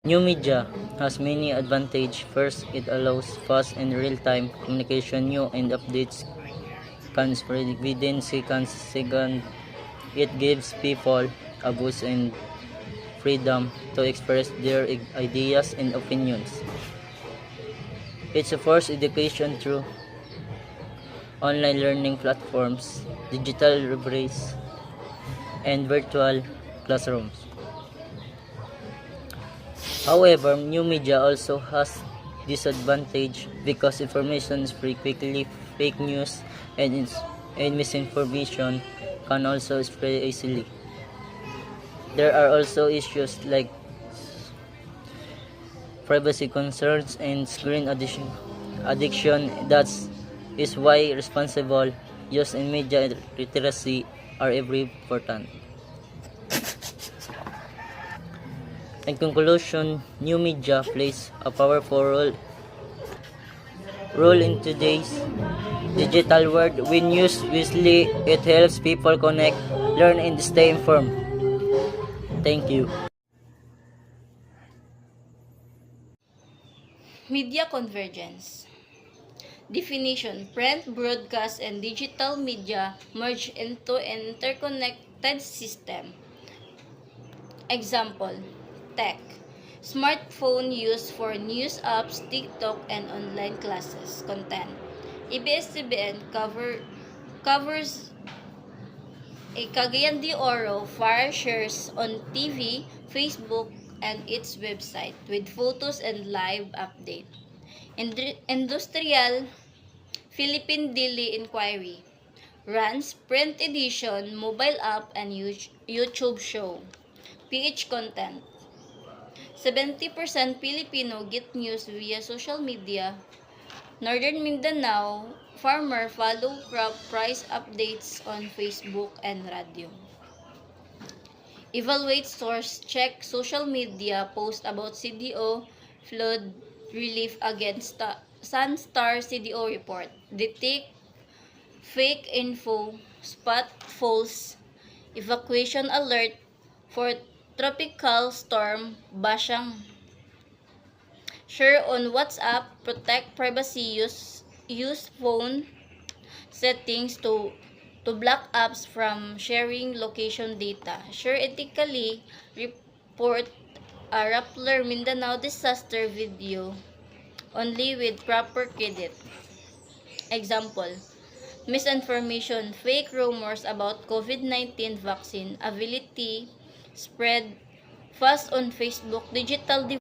New media has many advantages. First, it allows fast and real-time communication. New and updates can spread within seconds. Second, it gives people a voice and freedom to express their ideas and opinions. It supports education through online learning platforms, digital libraries, and virtual classrooms. However, new media also has disadvantage because information is spread quickly. Fake news and misinformation can also spread easily. There are also issues like privacy concerns and screen addiction. That is why responsible use in media literacy are very important. In conclusion, new media plays a powerful role in today's digital world. When used wisely, it helps people connect, learn, and stay informed. Thank you. Media convergence. Definition: print, broadcast, and digital media merge into an interconnected system. Example: tech. Smartphone used for news apps, TikTok, and online classes. Content. ABS-CBN covers a Cagayan de Oro fire shares on TV, Facebook, and its website with photos and live update. Industrial Philippine Daily Inquiry runs print edition, mobile app, and YouTube show. PH content. 70% Filipino get news via social media. Northern Mindanao farmer follow crop price updates on Facebook and radio. Evaluate source, check social media post about CDO flood relief against Sunstar CDO report. Detect fake info, spot false evacuation alert for tropical storm Bashang. Share on WhatsApp, protect privacy, use phone settings to block apps from sharing location data. Share ethically, report a Rappler Mindanao disaster video only with proper credit. Example: misinformation, fake rumors about COVID-19 vaccine ability spread fast on Facebook. Digital